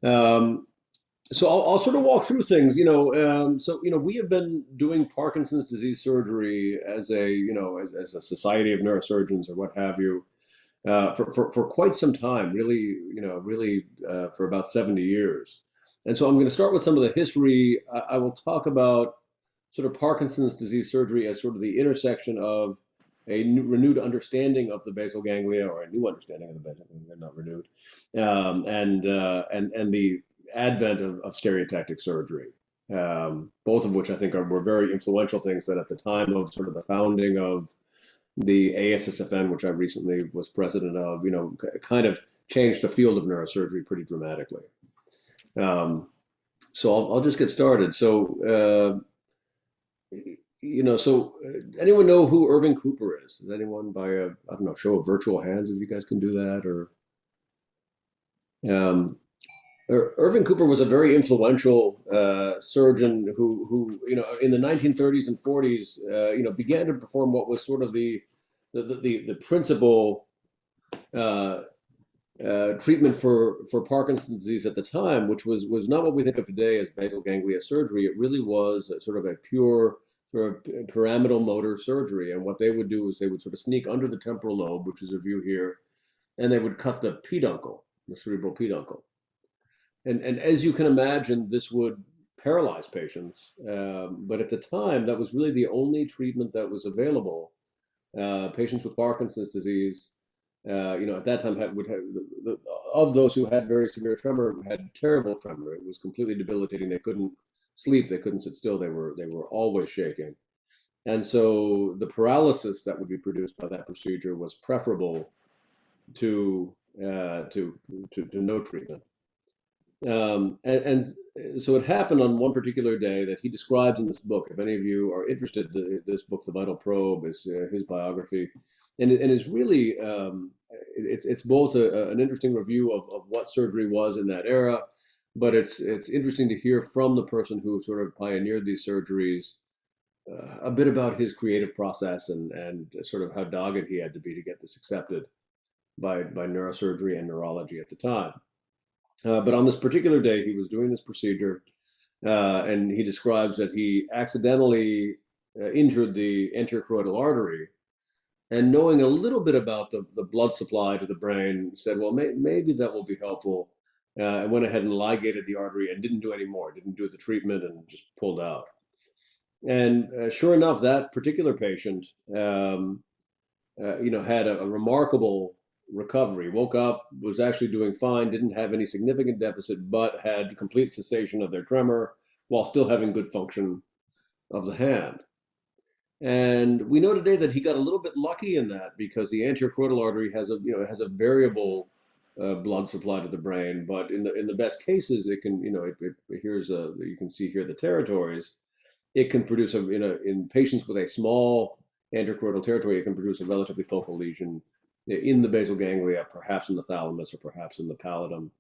Um, so I'll sort of walk through things, we have been doing Parkinson's disease surgery as as a society of neurosurgeons or what have you, for quite some time, really, for about 70 years. And so I'm going to start with some of the history. I will talk about sort of Parkinson's disease surgery as sort of the intersection of a renewed understanding of the basal ganglia, or a new understanding of the basal ganglia, not renewed, and the advent of stereotactic surgery, both of which I think were very influential things that at the time of sort of the founding of the ASSFN, which I recently was president of, kind of changed the field of neurosurgery pretty dramatically. So I'll just get started. Anyone know who Irving Cooper is? Is anyone by I don't know, show of virtual hands if you guys can do that, or um, Irving Cooper was a very influential surgeon who, in the 1930s and 40s, began to perform what was sort of the principal uh, treatment for Parkinson's disease at the time, which was not what we think of today as basal ganglia surgery. It really was sort of a pure sort of pyramidal motor surgery. And what they would do is they would sort of sneak under the temporal lobe, which is a view here, and they would cut the peduncle, the cerebral peduncle. And as you can imagine, this would paralyze patients. But at the time, that was really the only treatment that was available. Patients with Parkinson's disease, at that time would have of those who had very severe tremor had terrible tremor. It was completely debilitating. They couldn't sleep. They couldn't sit still. They were always shaking. And so the paralysis that would be produced by that procedure was preferable to no treatment. And so it happened on one particular day that he describes in this book. If any of you are interested, this book, The Vital Probe, is his biography, and is really it's both an interesting review of what surgery was in that era, but it's interesting to hear from the person who sort of pioneered these surgeries a bit about his creative process and sort of how dogged he had to be to get this accepted by neurosurgery and neurology at the time. But on this particular day, he was doing this procedure, and he describes that he accidentally injured the anterior carotid artery. And knowing a little bit about the blood supply to the brain, said, well, maybe that will be helpful. And went ahead and ligated the artery and didn't do any more, didn't do the treatment, and just pulled out. And sure enough, that particular patient, had a remarkable recovery, woke up, was actually doing fine, didn't have any significant deficit, but had complete cessation of their tremor while still having good function of the hand. And we know today that he got a little bit lucky in that because the anterior carotid artery has a variable blood supply to the brain, but in the best cases, it can, you can see here the territories. It can produce in patients with a small anterocroidal territory, it can produce a relatively focal lesion in the basal ganglia, perhaps in the thalamus or perhaps in the pallidum.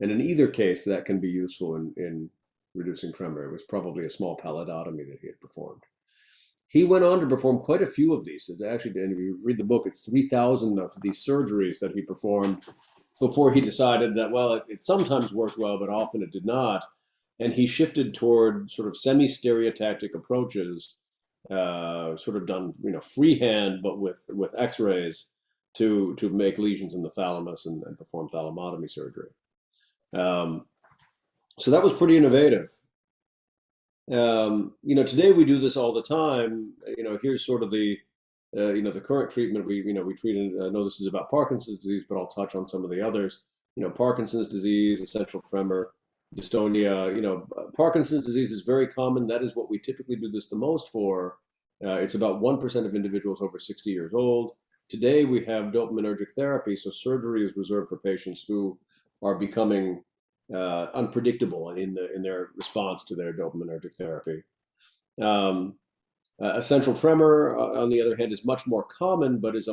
And in either case, that can be useful in reducing tremor. It was probably a small pallidotomy that he had performed. He went on to perform quite a few of these. Actually, and if you read the book, it's 3,000 of these surgeries that he performed before he decided that, well, it sometimes worked well, but often it did not. And he shifted toward sort of semi-stereotactic approaches, sort of done, freehand, but with X-rays to make lesions in the thalamus and perform thalamotomy surgery. So that was pretty innovative. Today we do this all the time. Here's sort of the current treatment. We treat. I know this is about Parkinson's disease, but I'll touch on some of the others. Parkinson's disease, essential tremor, dystonia. Parkinson's disease is very common. That is what we typically do this the most for. It's about 1% of individuals over 60 years old. Today we have dopaminergic therapy, so surgery is reserved for patients who are becoming unpredictable in their response to their dopaminergic therapy. Essential tremor, on the other hand, is much more common, but is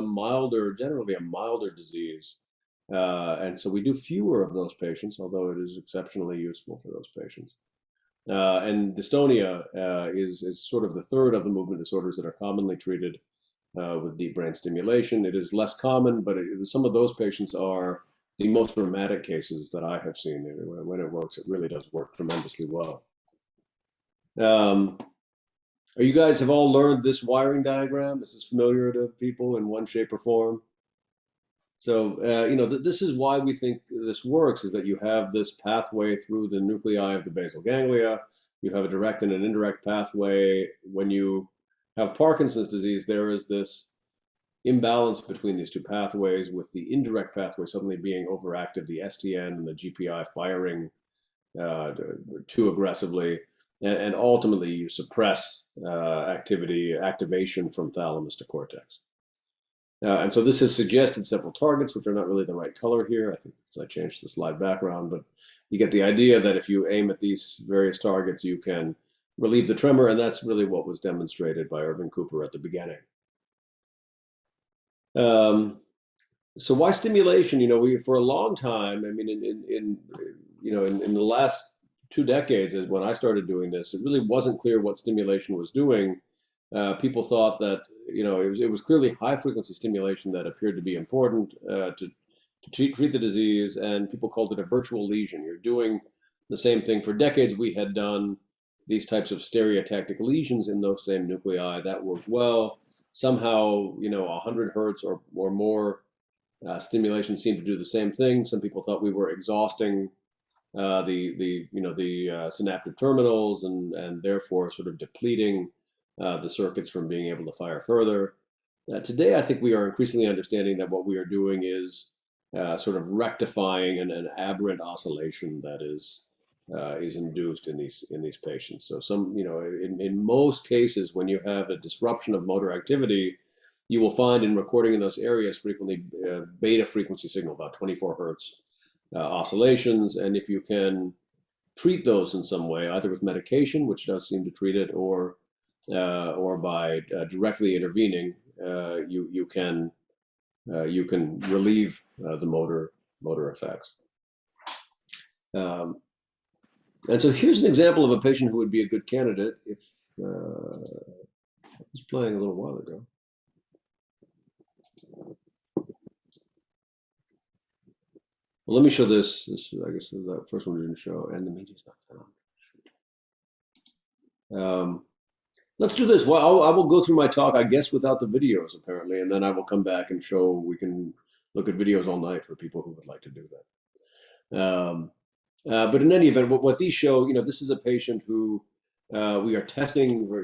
generally a milder disease. And so we do fewer of those patients, although it is exceptionally useful for those patients. And dystonia is sort of the third of the movement disorders that are commonly treated with deep brain stimulation. It is less common, but some of those patients are most dramatic cases that I have seen. When it works, it really does work tremendously well. You guys have all learned this wiring diagram? This is familiar to people in one shape or form. So, this is why we think this works, is that you have this pathway through the nuclei of the basal ganglia. You have a direct and an indirect pathway. When you have Parkinson's disease, there is this imbalance between these two pathways, with the indirect pathway suddenly being overactive, the STN and the GPI firing too aggressively, and ultimately you suppress activation from thalamus to cortex. And so this has suggested several targets, which are not really the right color here. I think because I changed the slide background, but you get the idea that if you aim at these various targets, you can relieve the tremor, and that's really what was demonstrated by Irving Cooper at the beginning. So why stimulation? We for a long time, I mean, in the last 2 decades, when I started doing this, it really wasn't clear what stimulation was doing. People thought that it was clearly high frequency stimulation that appeared to be important to treat the disease, and people called it a virtual lesion. You're doing the same thing. For decades, we had done these types of stereotactic lesions in those same nuclei. That worked well. Somehow, 100 hertz or more stimulation seemed to do the same thing. Some people thought we were exhausting the synaptic terminals and therefore sort of depleting the circuits from being able to fire further. Today, I think we are increasingly understanding that what we are doing is sort of rectifying an aberrant oscillation that is induced in these patients. So in most cases, when you have a disruption of motor activity, you will find in recording in those areas frequently beta frequency signal, about 24 hertz oscillations. And if you can treat those in some way, either with medication, which does seem to treat it, or by directly intervening, you can relieve the motor effects. And so here's an example of a patient who would be a good candidate if I was playing a little while ago. Well, let me show this. I guess the first one didn't show, and the media's not found. Let's do this. Well, I will go through my talk, I guess, without the videos, apparently, and then I will come back and show. We can look at videos all night for people who would like to do that. But in any event, what these show, this is a patient who we are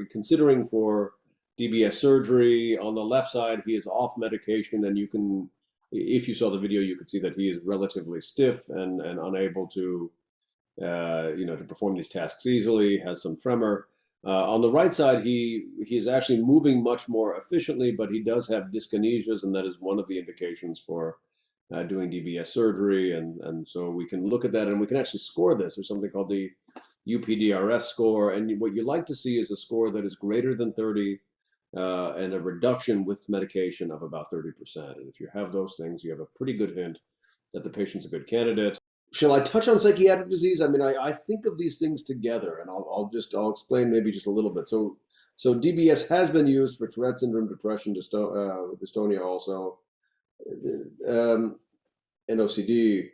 considering for DBS surgery. On the left side, he is off medication, and you can, if you saw the video, you could see that he is relatively stiff and unable to, to perform these tasks easily, has some tremor. On the right side, he is actually moving much more efficiently, but he does have dyskinesias, and that is one of the indications for doing DBS surgery. And so we can look at that, and we can actually score this. There's something called the UPDRS score, and what you like to see is a score that is greater than 30 and a reduction with medication of about 30%. And if you have those things, you have a pretty good hint that the patient's a good candidate. Shall I touch on psychiatric disease? I mean, I think of these things together, and I'll explain maybe just a little bit. So DBS has been used for Tourette syndrome, depression, dystonia also, and OCD.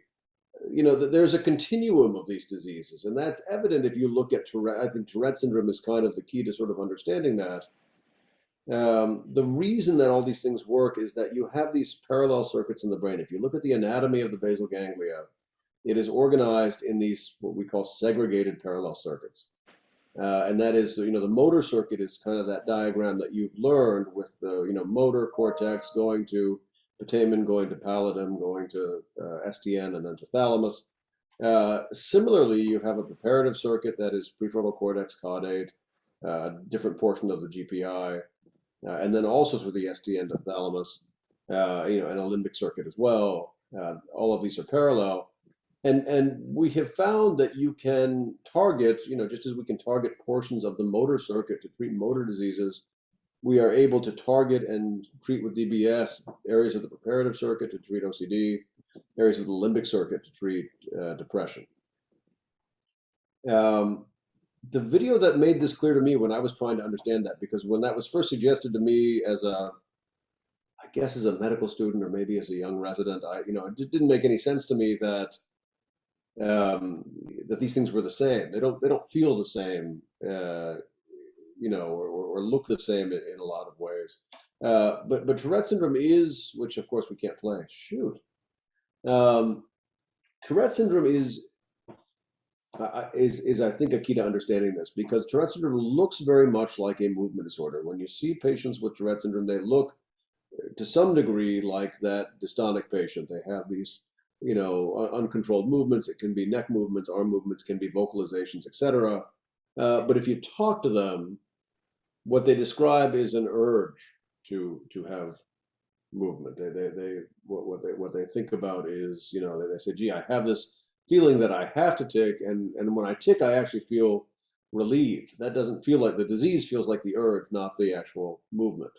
There's a continuum of these diseases, and that's evident if you look at Tourette. I think Tourette syndrome is kind of the key to sort of understanding that. The reason that all these things work is that you have these parallel circuits in the brain. If you look at the anatomy of the basal ganglia, it is organized in these, what we call segregated parallel circuits. And that is, the motor circuit is kind of that diagram that you've learned with the, motor cortex going to putamen, going to pallidum, going to STN, and then to thalamus. Similarly, you have a preparative circuit that is prefrontal cortex, caudate, different portion of the GPI, and then also through the STN to thalamus, and a limbic circuit as well. All of these are parallel. And we have found that you can target, just as we can target portions of the motor circuit to treat motor diseases, we are able to target and treat with DBS areas of the preparative circuit to treat OCD, areas of the limbic circuit to treat depression. The video that made this clear to me when I was trying to understand that, because when that was first suggested to me as a I guess as a medical student or maybe as a young resident, it just didn't make any sense to me that um, that these things were the same. They don't feel the same, or look the same in a lot of ways. But Tourette syndrome is, which of course we can't play. Shoot, um, Tourette syndrome is I think a key to understanding this, because Tourette syndrome looks very much like a movement disorder. When you see patients with Tourette syndrome, they look to some degree like that dystonic patient. They have these, uncontrolled movements. It can be neck movements, arm movements, can be vocalizations, etc. But if you talk to them, what they describe is an urge to have movement. What they think about is, they say, gee, I have this feeling that I have to tick, and when I tick, I actually feel relieved. That doesn't feel like the disease, feels like the urge, not the actual movement.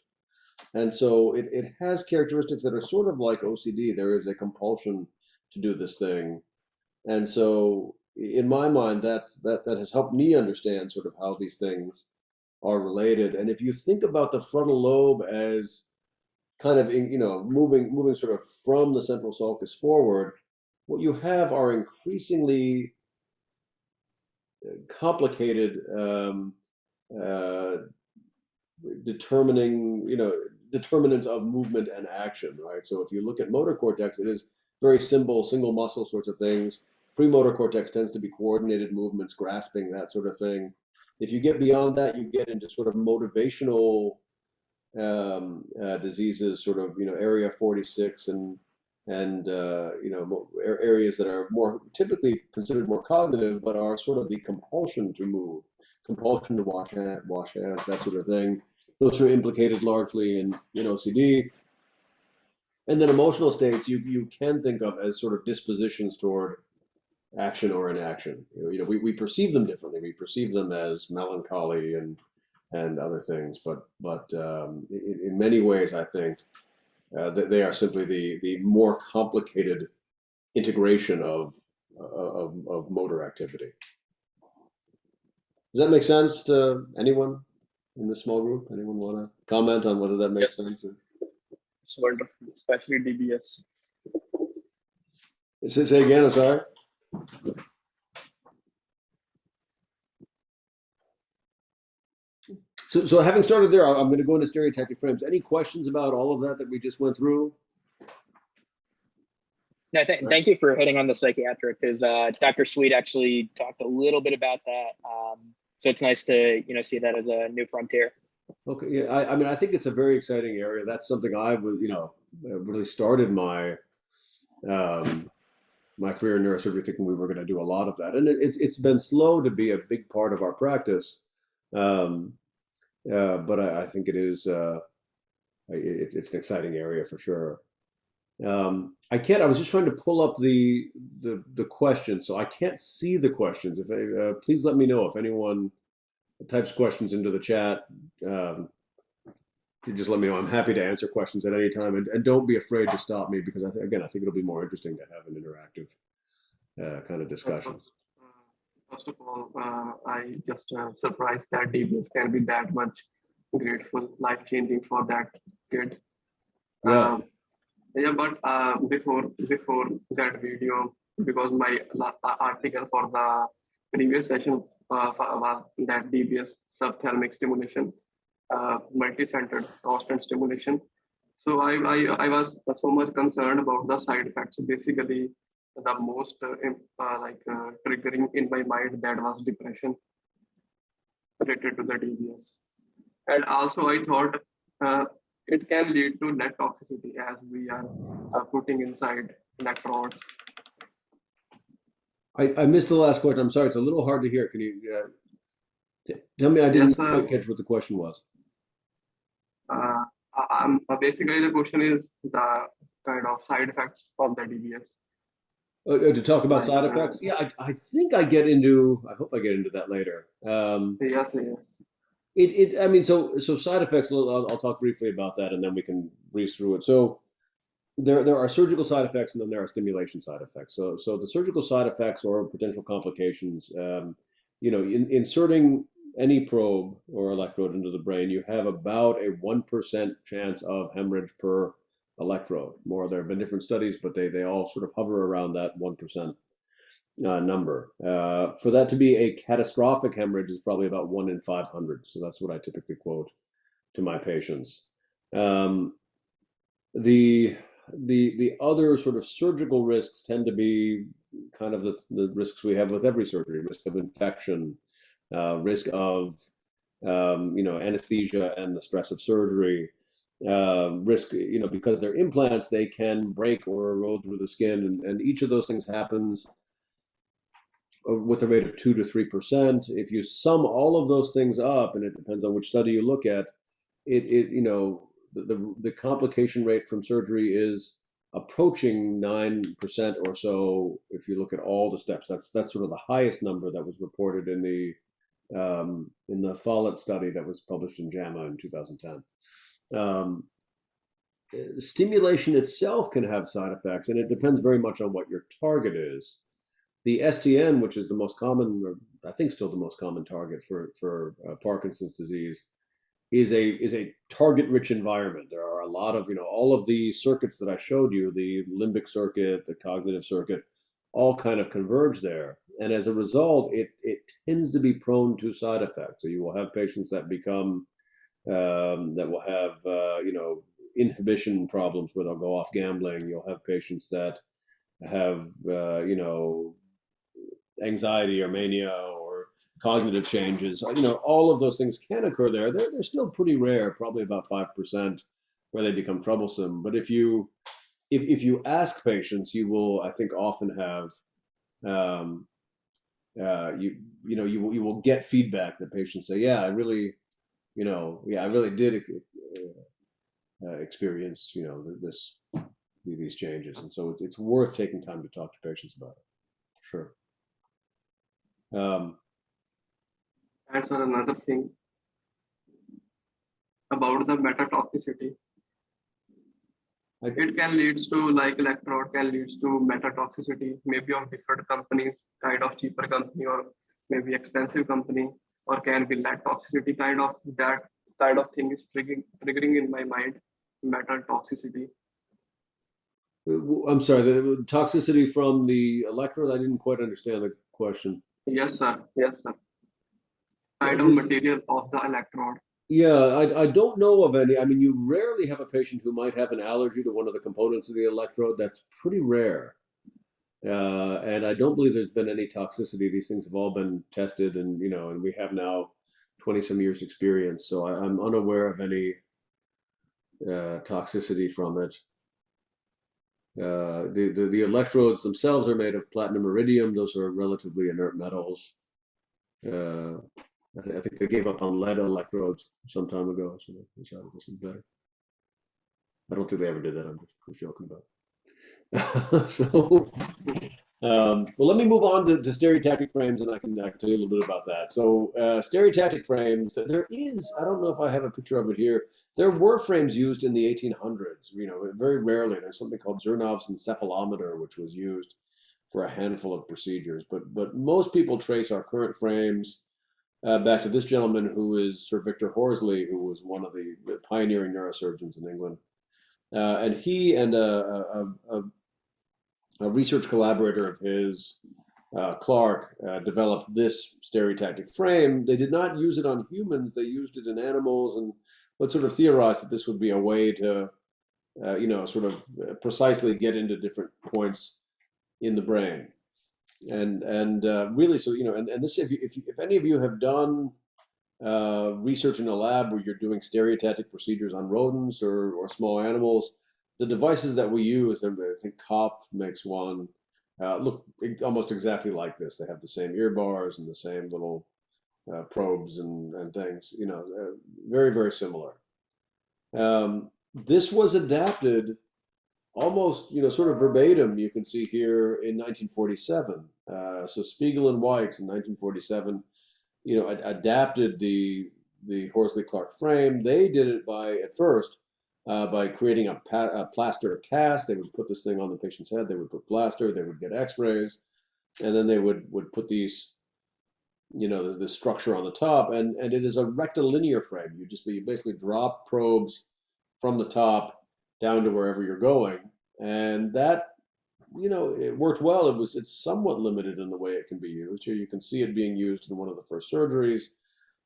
And so it has characteristics that are sort of like OCD. There is a compulsion to do this thing. And so in my mind, that has helped me understand sort of how these things are related. And if you think about the frontal lobe as kind of, moving sort of from the central sulcus forward, what you have are increasingly complicated determinants of movement and action, right? So if you look at motor cortex, it is very simple, single muscle sorts of things. Premotor cortex tends to be coordinated movements, grasping, that sort of thing. If you get beyond that, you get into sort of motivational diseases, sort of, area 46 and areas that are more typically considered more cognitive, but are sort of the compulsion to move, compulsion to wash hands, that sort of thing. Those are implicated largely in OCD. And then emotional states you can think of as sort of dispositions toward action or inaction. We perceive them differently. We perceive them as melancholy and other things, but in many ways, I think they are simply the more complicated integration of motor activity. Does that make sense to anyone in this small group? Anyone want to comment on whether that makes sense? It's wonderful, especially DBS. Say again, I'm sorry. So having started there, I'm going to go into stereotactic frames. Any questions about all of that we just went through? No, thank you for hitting on the psychiatric, because Dr. Sweet actually talked a little bit about that. So it's nice to see that as a new frontier. Okay, yeah, I mean, I think it's a very exciting area. That's something I would, really started my my career in neurosurgery thinking we were going to do a lot of that, and it's been slow to be a big part of our practice. But I think it is. It's an exciting area for sure. I can't. I was just trying to pull up the questions, so I can't see the questions. If please let me know if anyone types questions into the chat. Just let me know. I'm happy to answer questions at any time, and don't be afraid to stop me, because I think it'll be more interesting to have an interactive kind of discussion. First of all, I just surprised that DBS can be that much grateful, life-changing for that kid. Yeah. But before that video, because my article for the previous session was that DBS subthalamic stimulation, multi-centered constant stimulation. So I was so much concerned about the side effects. Basically, the most triggering in my mind, that was depression related to the DBS. And also I thought it can lead to net toxicity, as we are putting inside electrodes. I missed the last question. I'm sorry, it's a little hard to hear. Can you tell me? I didn't quite catch what the question was. Basically, the question is the kind of side effects of the DBS. To talk about side effects? Yeah, I think I get into. I hope I get into that later. Yes. I mean, so side effects. I'll talk briefly about that, and then we can breeze through it. So there are surgical side effects, and then there are stimulation side effects. So the surgical side effects or potential complications. Inserting any probe or electrode into the brain, you have about a 1% chance of hemorrhage per electrode. More, there have been different studies, but they all sort of hover around that 1% number. For that to be a catastrophic hemorrhage is probably about 1 in 500. So that's what I typically quote to my patients. The other sort of surgical risks tend to be kind of the risks we have with every surgery: risk of infection, risk of anesthesia and the stress of surgery, risk, because they're implants, they can break or erode through the skin, and each of those things happens with a rate of 2 to 3%. If you sum all of those things up, and it depends on which study you look at, the complication rate from surgery is approaching 9% or so if you look at all the steps. That's sort of the highest number that was reported in the Follett study that was published in JAMA in 2010. Stimulation itself can have side effects, and it depends very much on what your target is. The STN, which is the most common, or I think still the most common target for Parkinson's disease, is a target-rich environment. There are a lot of, all of the circuits that I showed you, the limbic circuit, the cognitive circuit, all kind of converge there. And as a result, it tends to be prone to side effects. So you will have patients that become, that will have, inhibition problems where they'll go off gambling. You'll have patients that have, anxiety or mania or cognitive changes. All of those things can occur there. They're still pretty rare, probably about 5% where they become troublesome. But if you ask patients, you will, I think, often have you will get feedback that patients say, yeah, I really did experience these changes, and so it's worth taking time to talk to patients about it. Sure. That's another thing about the metatoxicity. It can lead to, like electrode can lead to metatoxicity, maybe of different companies, kind of cheaper company or maybe expensive company, or can be lack toxicity, kind of that kind of thing is triggering in my mind, metatoxicity. I'm sorry, the toxicity from the electrode? I didn't quite understand the question. Yes, sir. Yes, sir. Kind of material of the electrode. Yeah, I don't know of any. I mean, you rarely have a patient who might have an allergy to one of the components of the electrode. That's pretty rare. And I don't believe there's been any toxicity. These things have all been tested, and and we have now 20 some years experience. So I'm unaware of any toxicity from it. The electrodes themselves are made of platinum iridium. Those are relatively inert metals. I think they gave up on lead electrodes some time ago, so they decided this was better. I don't think they ever did that. I'm just joking about it. Well, let me move on to stereotactic frames, and I can tell you a little bit about that. So stereotactic frames, there is, I don't know if I have a picture of it here. There were frames used in the 1800s, very rarely. There's something called Zernov's encephalometer, which was used for a handful of procedures. But most people trace our current frames back to this gentleman, who is Sir Victor Horsley, who was one of the pioneering neurosurgeons in England. And he and a research collaborator of his, Clarke, developed this stereotactic frame. They did not use it on humans. They used it in animals, and but sort of theorized that this would be a way to, sort of precisely get into different points in the brain. And really, so and this, if any of you have done research in a lab where you're doing stereotactic procedures on rodents or small animals, the devices that we use, I think Kopf makes one, look almost exactly like this. They have the same ear bars and the same little probes and things, very, very similar. This was adapted almost, sort of verbatim, you can see here, in 1947. So Spiegel and Wycis in 1947, adapted the Horsley-Clarke frame. They did it at first by creating a plaster cast. They would put this thing on the patient's head. They would put plaster. They would get X-rays, and then they would put these the structure on the top, and it is a rectilinear frame. You basically drop probes from the top down to wherever you're going, and that it worked well. It's somewhat limited in the way it can be used. Here you can see it being used in one of the first surgeries,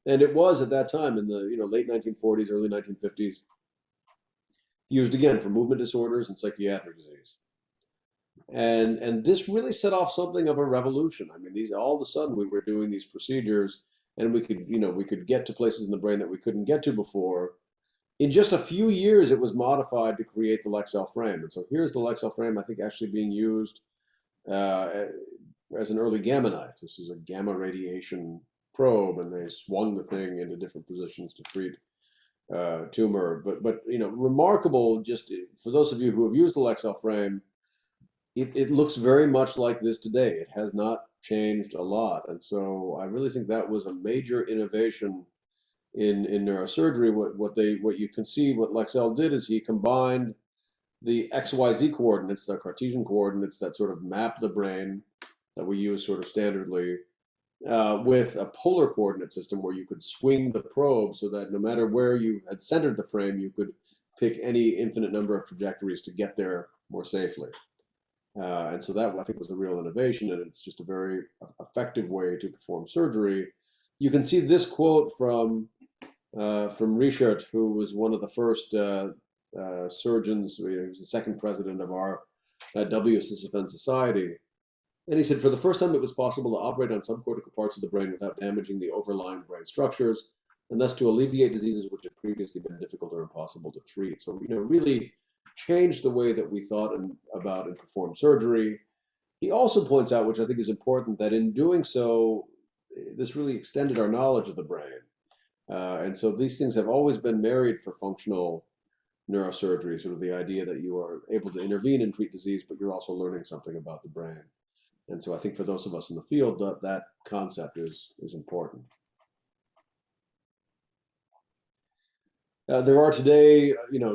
and it was at that time in the late 1940s, early 1950s, used again for movement disorders and psychiatric disease. And this really set off something of a revolution. I mean, all of a sudden we were doing these procedures, and we could get to places in the brain that we couldn't get to before. In just a few years, it was modified to create the Leksell Frame. And so here's the Leksell Frame, I think, actually being used as an early gamma knife. This is a gamma radiation probe, and they swung the thing into different positions to treat tumor. But remarkable, just for those of you who have used the Leksell Frame, it looks very much like this today. It has not changed a lot. And so I really think that was a major innovation in neurosurgery. What you can see, what Leksell did is he combined the XYZ coordinates, the Cartesian coordinates that sort of map the brain that we use sort of standardly, with a polar coordinate system where you could swing the probe so that no matter where you had centered the frame, you could pick any infinite number of trajectories to get there more safely. And so that, I think, was the real innovation, and it's just a very effective way to perform surgery. You can see this quote from Richard, who was one of the first surgeons. He was the second president of our WSS Defense Society. And he said, for the first time, it was possible to operate on subcortical parts of the brain without damaging the overlying brain structures, and thus to alleviate diseases which had previously been difficult or impossible to treat. So, really changed the way that we thought about and performed surgery. He also points out, which I think is important, that in doing so, this really extended our knowledge of the brain. And so these things have always been married for functional neurosurgery, sort of the idea that you are able to intervene and treat disease, but you're also learning something about the brain. And so I think for those of us in the field, that concept is important. There are today,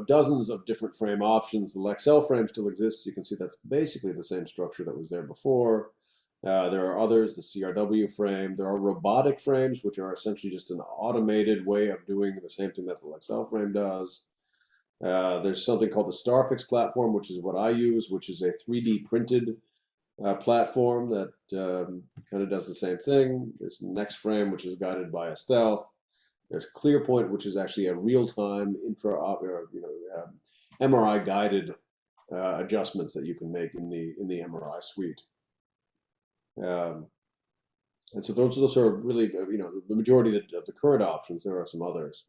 dozens of different frame options. The Leksell Frame still exists. You can see that's basically the same structure that was there before. There are others, the CRW frame. There are robotic frames, which are essentially just an automated way of doing the same thing that the Leksell Frame does. There's something called the Starfix platform, which is what I use, which is a 3D printed platform that kind of does the same thing. There's the Next Frame, which is guided by a stealth. There's ClearPoint, which is actually a real-time MRI guided adjustments that you can make in the MRI suite. And so those are really the majority of the current options. There are some others.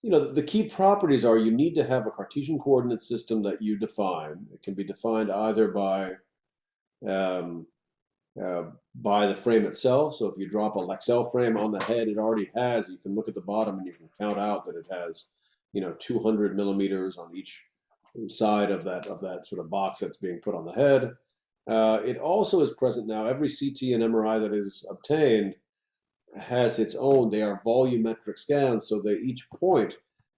The key properties are you need to have a Cartesian coordinate system that you define. It can be defined either by the frame itself. So if you drop a Leksell Frame on the head, it already has, you can look at the bottom and you can count out that it has 200 millimeters on each side of that sort of box that's being put on the head. It also is present now. Every CT and MRI that is obtained has its own, they are volumetric scans, so that each point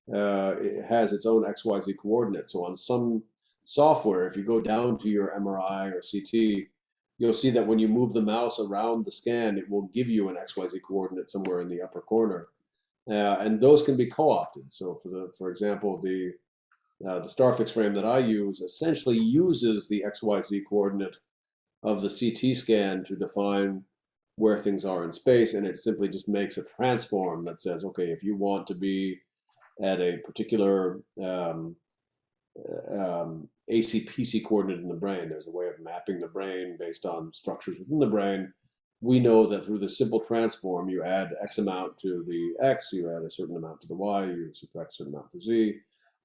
it has its own XYZ coordinate. So on some software, if you go down to your MRI or CT, you'll see that when you move the mouse around the scan, it will give you an XYZ coordinate somewhere in the upper corner. And those can be co-opted. So for example, the Starfix frame that I use essentially uses the XYZ coordinate of the CT scan to define where things are in space, and it simply just makes a transform that says, okay, if you want to be at a particular ACPC coordinate in the brain, there's a way of mapping the brain based on structures within the brain. We know that through this simple transform, you add X amount to the X, you add a certain amount to the Y, you subtract a certain amount to Z,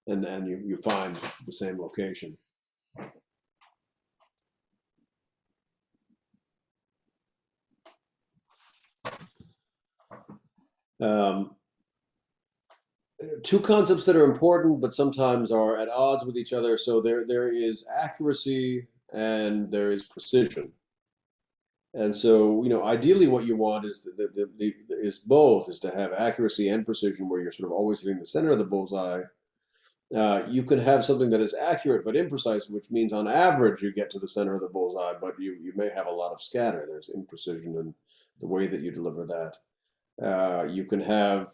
and then you find the same location. Two concepts that are important, but sometimes are at odds with each other. So there is accuracy and there is precision. And so, ideally what you want is is to have accuracy and precision where you're sort of always hitting the center of the bullseye. You can have something that is accurate but imprecise, which means on average you get to the center of the bullseye, but you may have a lot of scatter. There's imprecision the way that you deliver that. You can have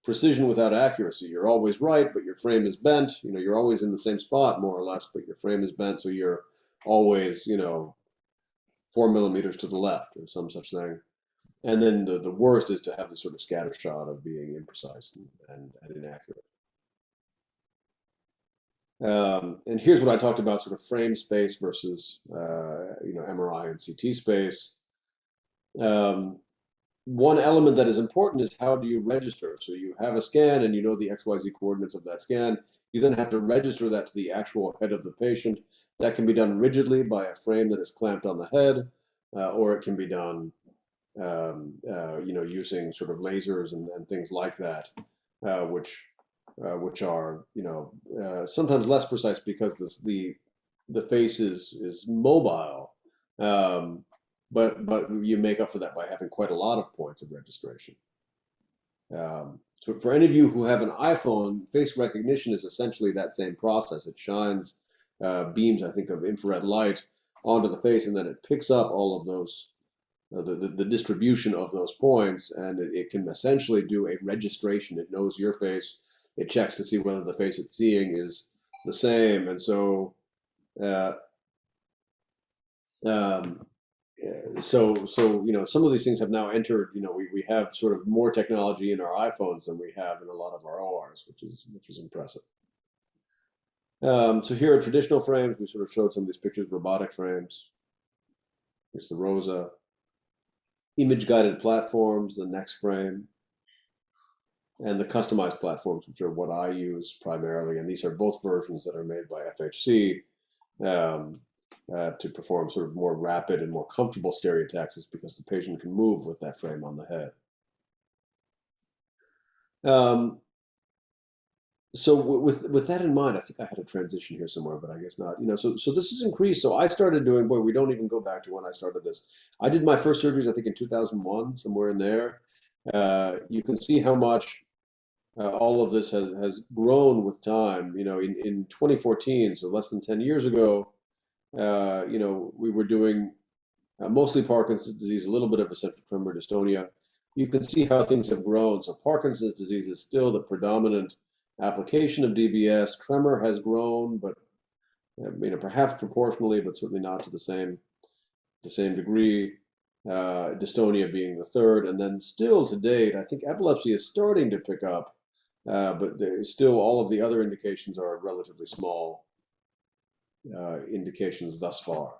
precision without accuracy. You're always right, but your frame is bent. You know, you're always in the same spot, more or less, but your frame is bent, so you're always, you know, 4 millimeters to the left or some such thing. And then the worst is to have this sort of scatter shot of being imprecise and inaccurate. And here's what I talked about, sort of frame space versus, you know, MRI and CT space. One element that is important is how do you register? So you have a scan and you know the XYZ coordinates of that scan. You then have to register that to the actual head of the patient. That can be done rigidly by a frame that is clamped on the head, or it can be done, you know, using sort of lasers and things like that, which are, you know, sometimes less precise because the face is mobile. But you make up for that by having quite a lot of points of registration. So for any of you who have an iPhone, face recognition is essentially that same process. It shines beams, I think, of infrared light onto the face, and then it picks up all of those, the distribution of those points, and it can essentially do a registration. It knows your face. It checks to see whether the face it's seeing is the same, and so. So you know, some of these things have now entered. You know, we have sort of more technology in our iPhones than we have in a lot of our ORs, which is impressive. So here are traditional frames. We sort of showed some of these pictures, robotic frames. Here's the ROSA. Image-guided platforms, the next frame, and the customized platforms, which are what I use primarily. And these are both versions that are made by FHC. To perform sort of more rapid and more comfortable stereotaxis because the patient can move with that frame on the head. So with that in mind, I think I had a transition here somewhere, but I guess not. You know, so this has increased. So I started doing, boy, we don't even go back to when I started this. I did my first surgeries, I think, in 2001, somewhere in there. You can see how much all of this has grown with time. You know, in 2014, so less than 10 years ago, you know, we were doing mostly Parkinson's disease, a little bit of essential tremor dystonia. You can see how things have grown. So Parkinson's disease is still the predominant application of DBS. Tremor has grown, but you know, perhaps proportionally, but certainly not to the same degree. Dystonia being the third, and then still to date, I think epilepsy is starting to pick up, but still all of the other indications are relatively small indications thus far.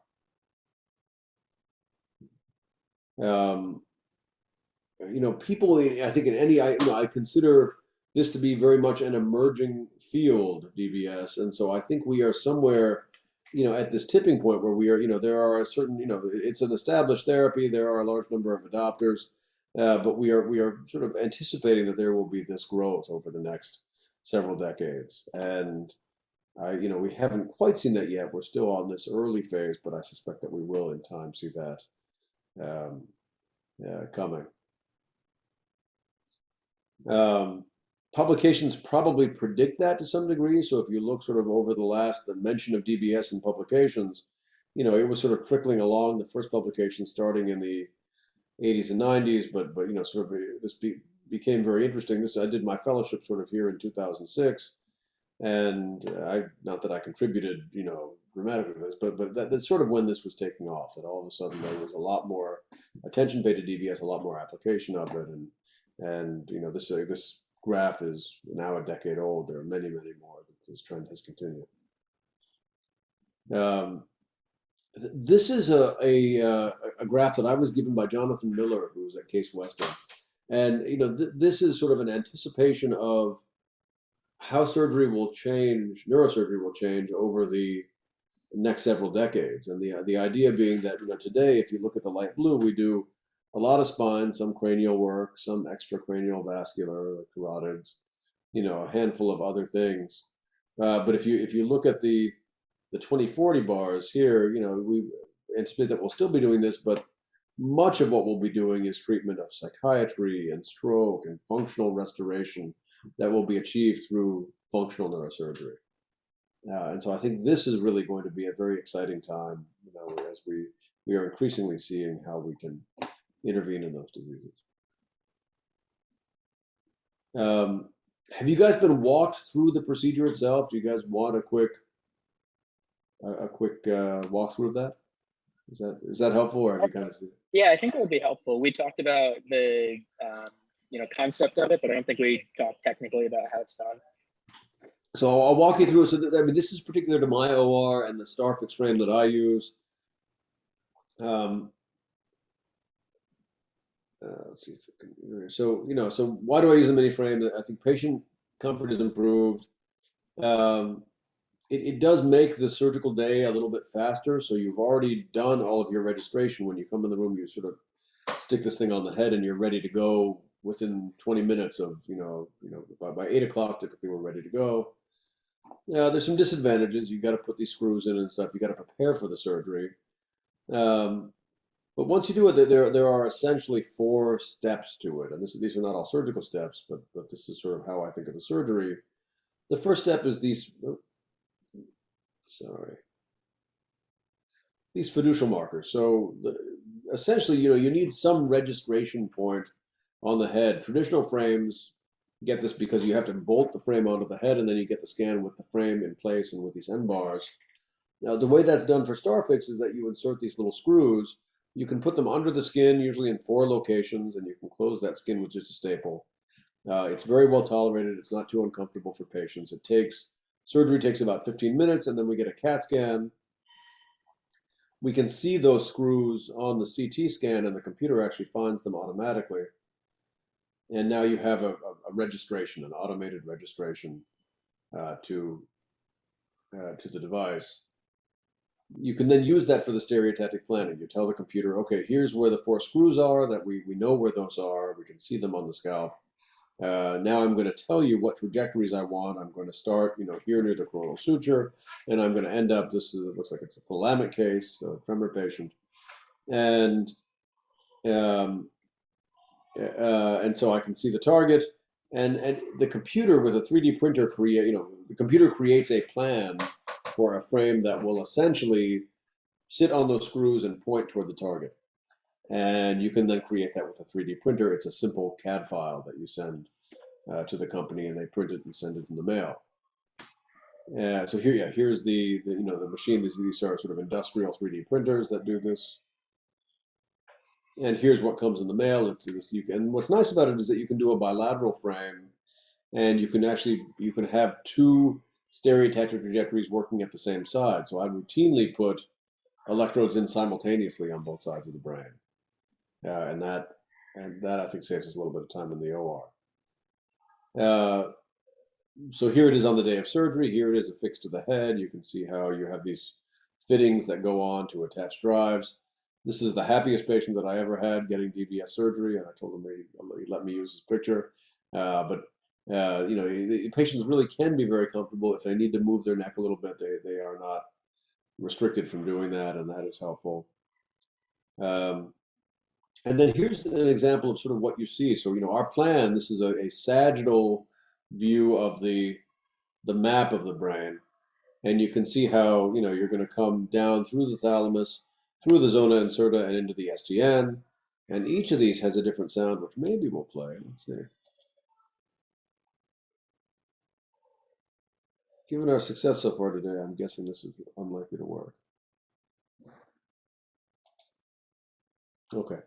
You know, people, I think in any, you know, I consider this to be very much an emerging field, DBS, and so I think we are somewhere, you know, at this tipping point where we are, you know, there are a certain, you know, it's an established therapy, there are a large number of adopters, but we are sort of anticipating that there will be this growth over the next several decades, and you know, we haven't quite seen that yet. We're still on this early phase, but I suspect that we will in time see that coming. Publications probably predict that to some degree. So if you look sort of over the mention of DBS in publications, you know, it was sort of trickling along. The first publication starting in the 80s and 90s, but you know, sort of this became very interesting. I did my fellowship sort of here in 2006. And not that I contributed, you know, dramatically to this, but that's sort of when this was taking off. That all of a sudden there was a lot more attention paid to DBS, a lot more application of it, and you know, this graph is now a decade old. There are many more. This trend has continued. This is a graph that I was given by Jonathan Miller, who was at Case Western, and you know, this is sort of an anticipation of how surgery will change, neurosurgery will change over the next several decades. And the idea being that, you know, today, if you look at the light blue, we do a lot of spine, some cranial work, some extracranial vascular, like carotids, you know, a handful of other things. But if you look at the 2040 bars here, you know, we anticipate that we'll still be doing this, but much of what we'll be doing is treatment of psychiatry and stroke and functional restoration that will be achieved through functional neurosurgery. And so I think this is really going to be a very exciting time, you know, as we are increasingly seeing how we can intervene in those diseases. Have you guys been walked through the procedure itself? Do you guys want a quick walkthrough of that? Is that helpful, or have you kind of seen it? Yeah, I think it would be helpful. We talked about the concept of it, but I don't think we talked technically about how it's done. So I'll walk you through. So I mean, this is particular to my OR and the Starfix frame that I use. Let's see if it can. So so why do I use a mini frame? I think patient comfort is improved. It does make the surgical day a little bit faster. So you've already done all of your registration. When you come in the room, you sort of stick this thing on the head, and you're ready to go within 20 minutes of by 8 o'clock. Typically, we're ready to go. There's some disadvantages. You got to put these screws in and stuff. You got to prepare for the surgery. But once you do it, there are essentially 4 steps to it, and these are not all surgical steps, but this is sort of how I think of the surgery. The first step is these fiducial markers. So essentially, you need some registration point on the head. Traditional frames get this because you have to bolt the frame onto the head, and then you get the scan with the frame in place and with these end bars. Now, the way that's done for Starfix is that you insert these little screws. You can put them under the skin, usually in 4 locations, and you can close that skin with just a staple. It's very well tolerated. It's not too uncomfortable for patients. Surgery takes about 15 minutes, and then we get a CAT scan. We can see those screws on the CT scan, and the computer actually finds them automatically. And now you have a registration, an automated registration to the device. You can then use that for the stereotactic planning. You tell the computer, okay, here's where the 4 screws are, that we know where those are. We can see them on the scalp. Now I'm going to tell you what trajectories I want. I'm going to start, here near the coronal suture, and I'm going to end up, it looks like it's a thalamic case, a tremor patient. And so I can see the target, and the computer with a 3D printer the computer creates a plan for a frame that will essentially sit on those screws and point toward the target. And you can then create that with a 3D printer. It's a simple CAD file that you send to the company, and they print it and send it in the mail. So here's the machine. These are sort of industrial 3D printers that do this. And here's what comes in the mail. And what's nice about it is that you can do a bilateral frame, and you can have 2 stereotactic trajectories working at the same side. So I routinely put electrodes in simultaneously on both sides of the brain, and that I think saves us a little bit of time in the OR. So here it is on the day of surgery. Here it is affixed to the head. You can see how you have these fittings that go on to attach drives. This is the happiest patient that I ever had getting DBS surgery, and I told him he let me use his picture. Patients really can be very comfortable. If they need to move their neck a little bit, they are not restricted from doing that, and that is helpful. And then here's an example of sort of what you see. So, our plan, this is a sagittal view of the map of the brain. And you can see how, you're going to come down through the thalamus, through the zona incerta, and into the STN. And each of these has a different sound, which maybe we'll play. Let's see. Given our success so far today, I'm guessing this is unlikely to work. Okay.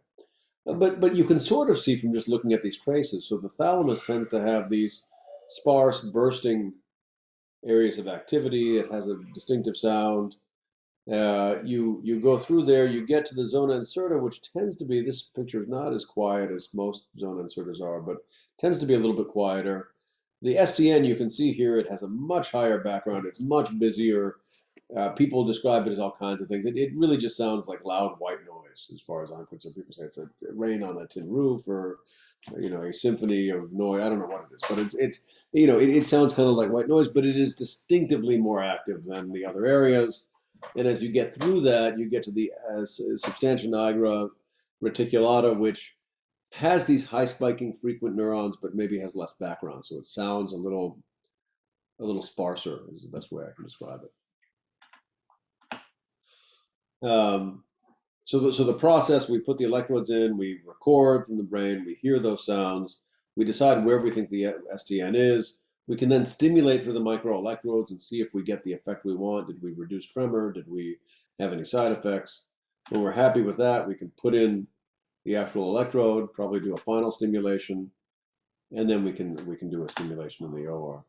But you can sort of see from just looking at these traces. So the thalamus tends to have these sparse, bursting areas of activity. It has a distinctive sound. You go through there, you get to the zona incerta, which tends to be, this picture is not as quiet as most zona incertas are, but tends to be a little bit quieter. The STN, you can see here, it has a much higher background. It's much busier. People describe it as all kinds of things. It really just sounds like loud white noise, as far as I'm concerned. People say it's a rain on a tin roof, or a symphony of noise. I don't know what it is, but it sounds kind of like white noise, but it is distinctively more active than the other areas. And as you get through that, you get to the substantia nigra reticulata, which has these high spiking frequent neurons, but maybe has less background, so it sounds a little sparser, is the best way I can describe it. So the process, we put the electrodes in, we record from the brain, we hear those sounds, we decide where we think the STN is. We can then stimulate through the microelectrodes and see if we get the effect we want. Did we reduce tremor? Did we have any side effects? When we're happy with that, we can put in the actual electrode, probably do a final stimulation, and then we can do a stimulation in the OR.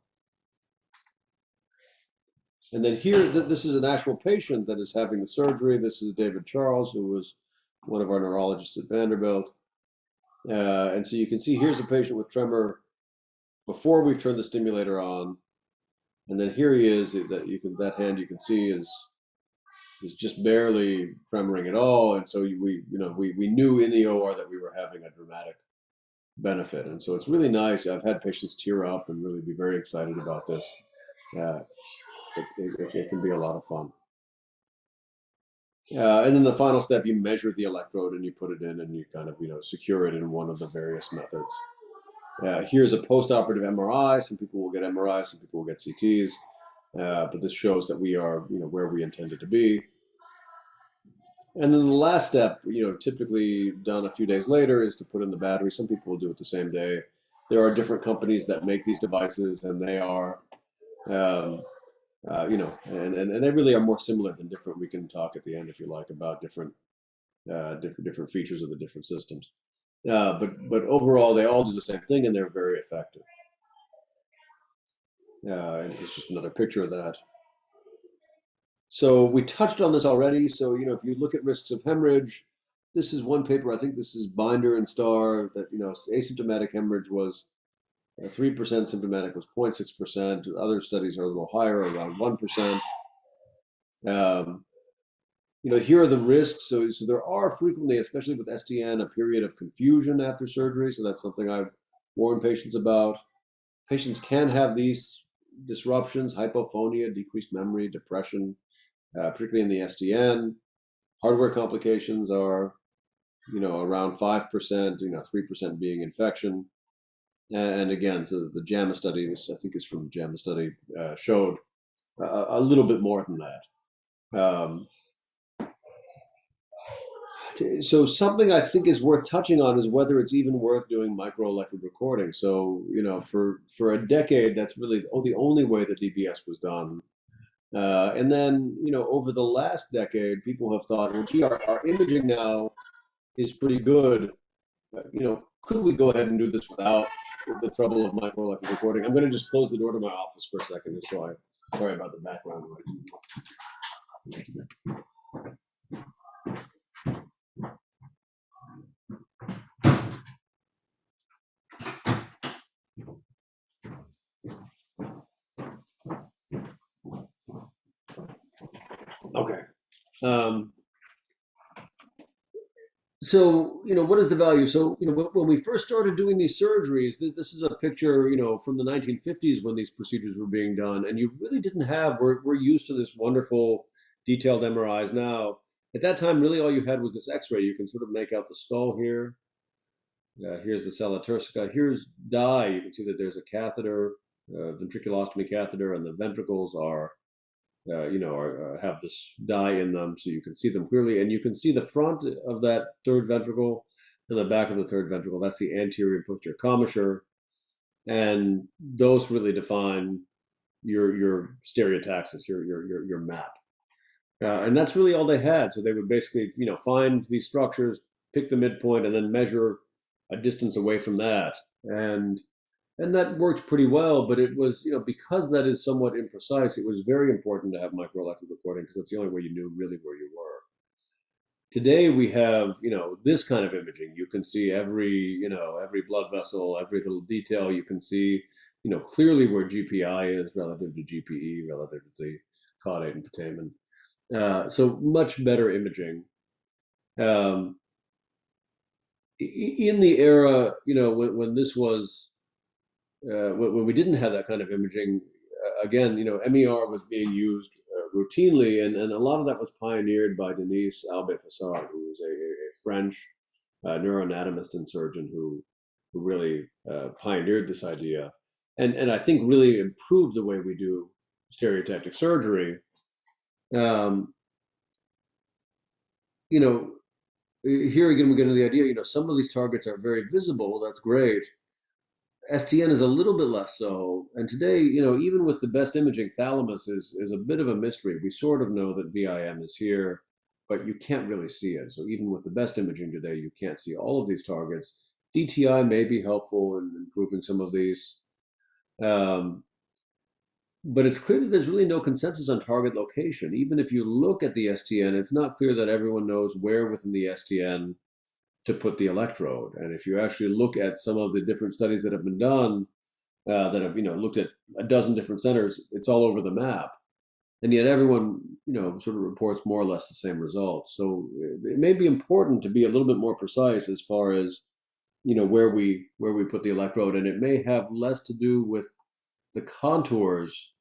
And then here, this is an actual patient that is having the surgery. This is David Charles, who was one of our neurologists at Vanderbilt. And so you can see here's a patient with tremor before we've turned the stimulator on. And then here he is, that hand you can see is just barely tremoring at all. And so we knew in the OR that we were having a dramatic benefit. And so it's really nice. I've had patients tear up and really be very excited about this. It can be a lot of fun. And then the final step, you measure the electrode and you put it in and you kind of, secure it in one of the various methods. Here's a post-operative MRI. Some people will get MRIs, some people will get CTs. But this shows that we are, where we intended to be. And then the last step, typically done a few days later, is to put in the battery. Some people will do it the same day. There are different companies that make these devices, and they are, and they really are more similar than different. We can talk at the end, if you like, about different features of the different systems. But overall, they all do the same thing, and they're very effective. And it's just another picture of that. So we touched on this already. So, if you look at risks of hemorrhage, this is one paper, I think this is Binder and Starr, that, asymptomatic hemorrhage was 3%, symptomatic was 0.6%. Other studies are a little higher, around 1%. Here are the risks. So there are frequently, especially with STN, a period of confusion after surgery. So that's something I've warned patients about. Patients can have these disruptions: hypophonia, decreased memory, depression, particularly in the STN. Hardware complications are, around 5%, 3% being infection. And again, so the JAMA study, this I think is from the JAMA study, showed a little bit more than that. So something I think is worth touching on is whether it's even worth doing microelectrode recording. So, for a decade, that's really the only way that DBS was done. And then, over the last decade, people have thought, well, gee, our imaging now is pretty good. Could we go ahead and do this without the trouble of microelectrode recording? I'm going to just close the door to my office for a second, so sorry about the background noise. Okay. So, what is the value? So, when we first started doing these surgeries, this is a picture, from the 1950s when these procedures were being done, and you really didn't have, we're used to this wonderful detailed MRIs now. At that time, really all you had was this X-ray. You can sort of make out the skull here. Here's the sella turcica. Here's dye. You can see that there's a catheter, ventriculostomy catheter, and the ventricles are have this dye in them, so you can see them clearly, and you can see the front of that third ventricle and the back of the third ventricle. That's the anterior and posterior commissure, and those really define your stereotaxis, your map. And that's really all they had. So they would basically, find these structures, pick the midpoint, and then measure a distance away from that. And that worked pretty well, but it was, because that is somewhat imprecise, it was very important to have microelectrode recording because that's the only way you knew really where you were. Today we have, this kind of imaging. You can see every blood vessel, every little detail. You can see, clearly where GPI is relative to GPE, relative to the caudate and putamen. So much better imaging. In the era, when this was, when we didn't have that kind of imaging, again, MER was being used routinely, and a lot of that was pioneered by Denise Albe-Fessard, who was a French neuroanatomist and surgeon who really pioneered this idea, and I think really improved the way we do stereotactic surgery. here again, we get into the idea, some of these targets are very visible. That's great. STN is a little bit less so. And today, even with the best imaging, thalamus is a bit of a mystery. We sort of know that VIM is here, but you can't really see it. So even with the best imaging today, you can't see all of these targets. DTI may be helpful in improving some of these. But it's clear that there's really no consensus on target location. Even if you look at the STN, it's not clear that everyone knows where within the STN to put the electrode. And if you actually look at some of the different studies that have been done, that have looked at a dozen different centers, it's all over the map, and yet everyone sort of reports more or less the same results. So it may be important to be a little bit more precise as far as where we put the electrode, and it may have less to do with the contours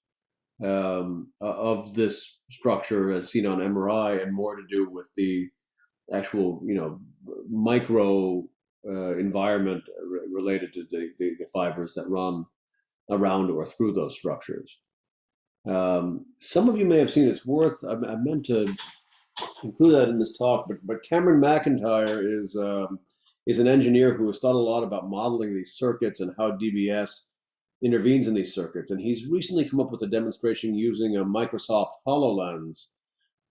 of this structure as seen on MRI, and more to do with the actual micro environment related to the fibers that run around or through those structures. Some of you may have seen, it's worth, I meant to include that in this talk, but Cameron McIntyre is an engineer who has thought a lot about modeling these circuits and how DBS intervenes in these circuits. And he's recently come up with a demonstration using a Microsoft HoloLens,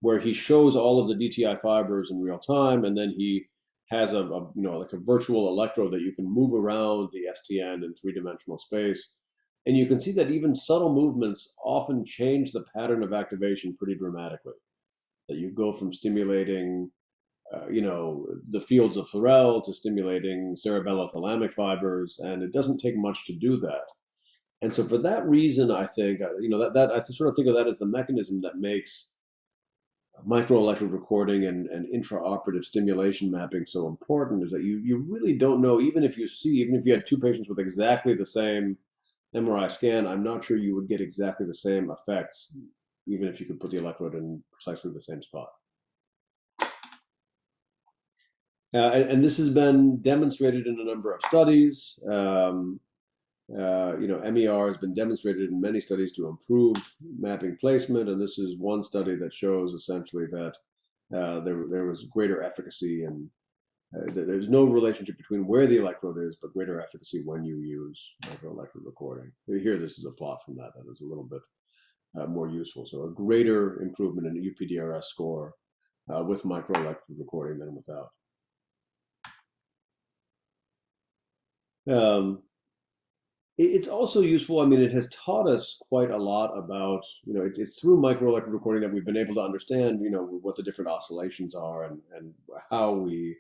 where he shows all of the DTI fibers in real time, and then he has like a virtual electrode that you can move around the STN in three-dimensional space. And you can see that even subtle movements often change the pattern of activation pretty dramatically. That you go from stimulating, the fields of Tourette to stimulating cerebellothalamic fibers, and it doesn't take much to do that. And so for that reason, I think, that I sort of think of that as the mechanism that makes microelectrode recording and intraoperative stimulation mapping so important, is that you really don't know, even if you had two patients with exactly the same MRI scan, I'm not sure you would get exactly the same effects, even if you could put the electrode in precisely the same spot. And this has been demonstrated in a number of studies. MER has been demonstrated in many studies to improve mapping placement, and this is one study that shows essentially that there was greater efficacy, and there's no relationship between where the electrode is, but greater efficacy when you use microelectrode recording. Here, this is a plot from that is a little bit more useful. So a greater improvement in UPDRS score with microelectrode recording than without. It's also useful. I mean, it has taught us quite a lot about, it's through microelectrode recording that we've been able to understand, what the different oscillations are and how we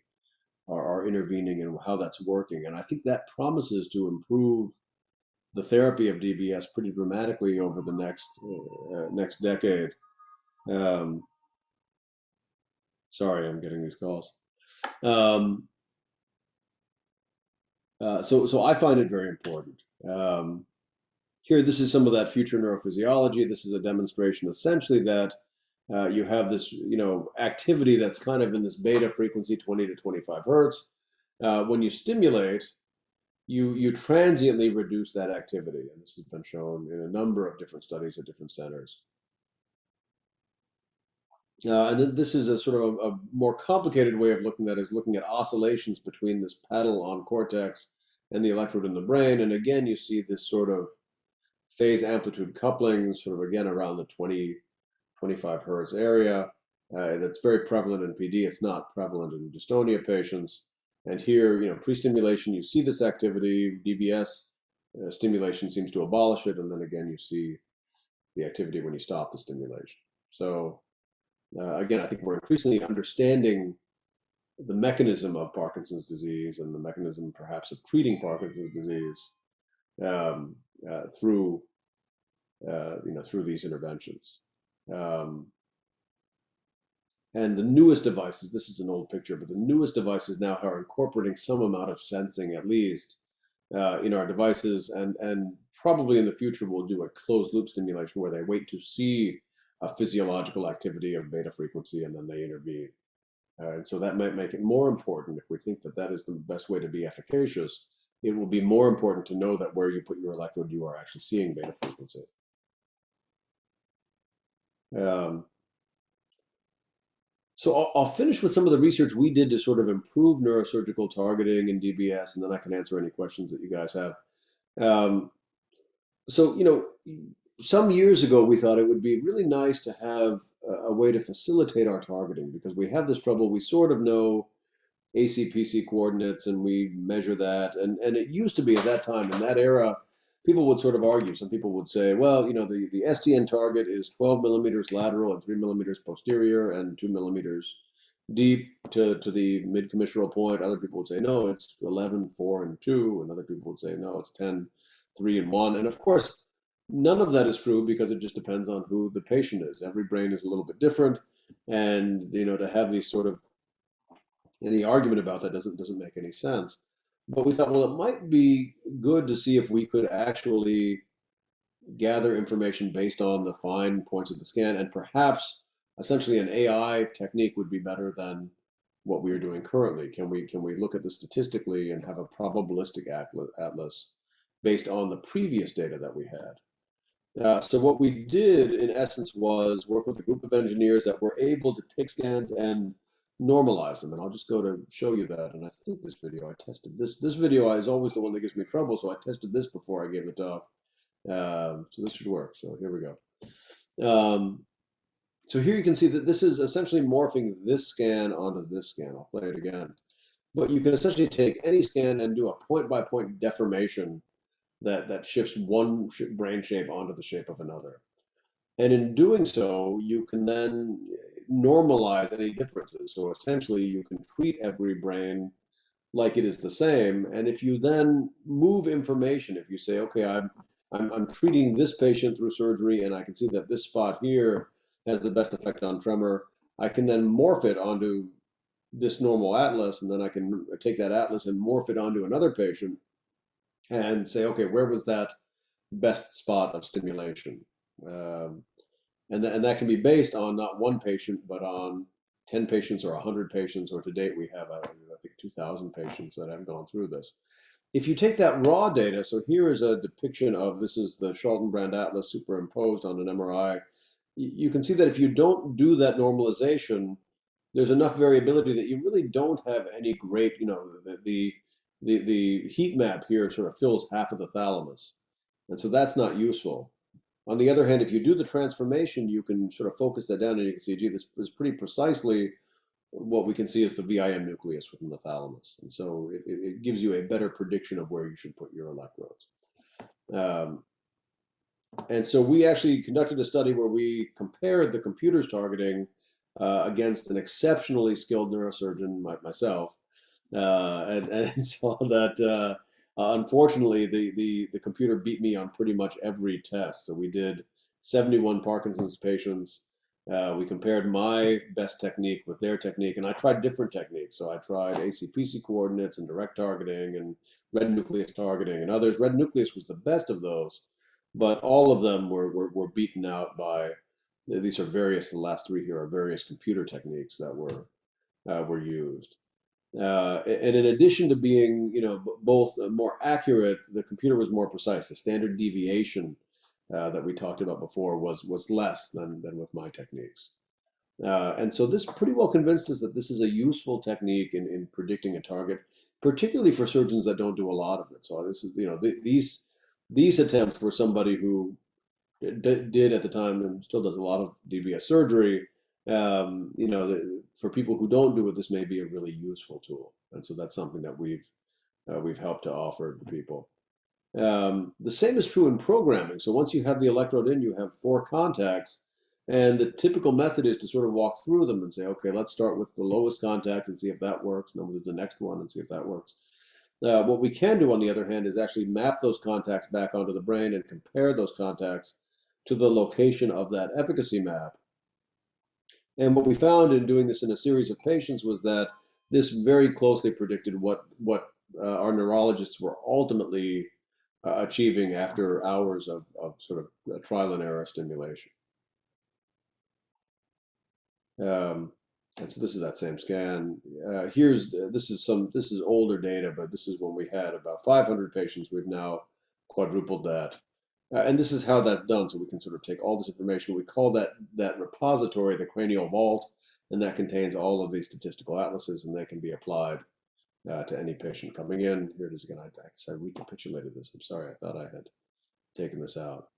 are intervening and how that's working. And I think that promises to improve the therapy of DBS pretty dramatically over the next decade. Sorry, I'm getting these calls. So I find it very important. Here, this is some of that future neurophysiology. This is a demonstration essentially that you have this, activity that's kind of in this beta frequency, 20 to 25 hertz. When you stimulate, you transiently reduce that activity. And this has been shown in a number of different studies at different centers. And then this is a sort of a more complicated way of looking at it, is looking at oscillations between this pedal on cortex and the electrode in the brain. And again, you see this sort of phase amplitude coupling, sort of again around the 20, 25 hertz area. That's very prevalent in PD. It's not prevalent in dystonia patients. And here, pre-stimulation, you see this activity. DBS stimulation seems to abolish it. And then again, you see the activity when you stop the stimulation. So again, I think we're increasingly understanding the mechanism of Parkinson's disease and the mechanism perhaps of treating Parkinson's disease through these interventions. And the newest devices, this is an old picture, but the newest devices now are incorporating some amount of sensing, at least, in our devices, and probably in the future we'll do a closed loop stimulation where they wait to see a physiological activity of beta frequency and then they intervene. And so that might make it more important. If we think that that is the best way to be efficacious, it will be more important to know that where you put your electrode, you are actually seeing beta frequency. So I'll finish with some of the research we did to sort of improve neurosurgical targeting in DBS, and then I can answer any questions that you guys have. Um, so, some years ago, we thought it would be really nice to have a way to facilitate our targeting because we have this trouble. We sort of know ACPC coordinates and we measure that. And it used to be at that time, in that era, people would sort of argue. Some people would say, well, the SDN target is 12 millimeters lateral and 3 millimeters posterior and 2 millimeters deep to the mid-commissural point. Other people would say, no, it's 11, 4, and 2. And other people would say, no, it's 10, 3, and 1. And of course, none of that is true because it just depends on who the patient is. Every brain is a little bit different. And, to have these sort of any argument about that doesn't make any sense. But we thought, well, it might be good to see if we could actually gather information based on the fine points of the scan, and perhaps essentially an AI technique would be better than what we are doing currently. Can we look at this statistically and have a probabilistic atlas based on the previous data that we had? So what we did, in essence, was work with a group of engineers that were able to take scans and normalize them. And I'll just go to show you that. And I think this video, I tested this. This video is always the one that gives me trouble, so I tested this before I gave a talk. So this should work. So here we go. So here you can see that this is essentially morphing this scan onto this scan. I'll play it again. But you can essentially take any scan and do a point-by-point deformation that shifts one brain shape onto the shape of another. And in doing so, you can then normalize any differences. So essentially, you can treat every brain like it is the same. And if you then move information, if you say, okay, I'm treating this patient through surgery, and I can see that this spot here has the best effect on tremor, I can then morph it onto this normal atlas, and then I can take that atlas and morph it onto another patient and say, okay, where was that best spot of stimulation? And that can be based on not one patient, but on 10 patients or 100 patients, or to date we have, I think, 2,000 patients that have gone through this. If you take that raw data, so here is a depiction of, this is the Schaltenbrand atlas superimposed on an MRI. You can see that if you don't do that normalization, there's enough variability that you really don't have any great, the heat map here sort of fills half of the thalamus. And so that's not useful. On the other hand, if you do the transformation, you can sort of focus that down and you can see, gee, this is pretty precisely what we can see is the VIM nucleus within the thalamus. And so it gives you a better prediction of where you should put your electrodes. And so we actually conducted a study where we compared the computer's targeting against an exceptionally skilled neurosurgeon, myself, and saw that unfortunately the computer beat me on pretty much every test. So we did 71 Parkinson's patients. We compared my best technique with their technique, and I tried different techniques. So I tried ACPC coordinates and direct targeting and red nucleus targeting and others. Red nucleus was the best of those, but all of them were beaten out by, these are various, the last three here are various computer techniques that were used. And in addition to being, both more accurate, the computer was more precise. The standard deviation that we talked about before was less than with my techniques. And so this pretty well convinced us that this is a useful technique in predicting a target, particularly for surgeons that don't do a lot of it. So this is, these attempts were somebody who did at the time and still does a lot of DBS surgery. For people who don't do it, this may be a really useful tool. And so that's something that we've helped to offer to people. The same is true in programming. So once you have the electrode in, you have 4 contacts, and the typical method is to sort of walk through them and say, okay, let's start with the lowest contact and see if that works, and then we'll do the next one and see if that works. What we can do, on the other hand, is actually map those contacts back onto the brain and compare those contacts to the location of that efficacy map. And what we found in doing this in a series of patients was that this very closely predicted what our neurologists were ultimately achieving after hours of sort of trial and error stimulation. And so this is that same scan. This is older data, but this is when we had about 500 patients. We've now quadrupled that. And this is how that's done. So we can sort of take all this information. We call that repository the cranial vault. and that contains all of these statistical atlases, and they can be applied to any patient coming in. Here it is again. I guess I recapitulated this. I'm sorry. I thought I had taken this out.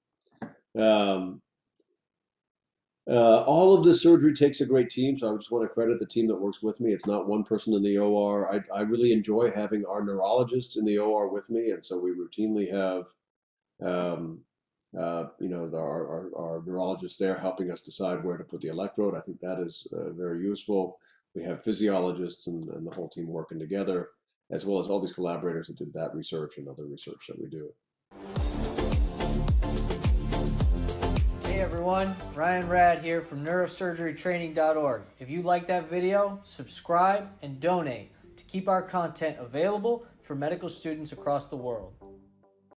All of this surgery takes a great team, so I just want to credit the team that works with me. It's not one person in the OR. I really enjoy having our neurologists in the OR with me, and so we routinely have our neurologists there helping us decide where to put the electrode. I think that is very useful. We have physiologists and the whole team working together, as well as all these collaborators that did that research and other research that we do. Hey everyone, Ryan Rad here from neurosurgerytraining.org. If you like that video, subscribe and donate to keep our content available for medical students across the world.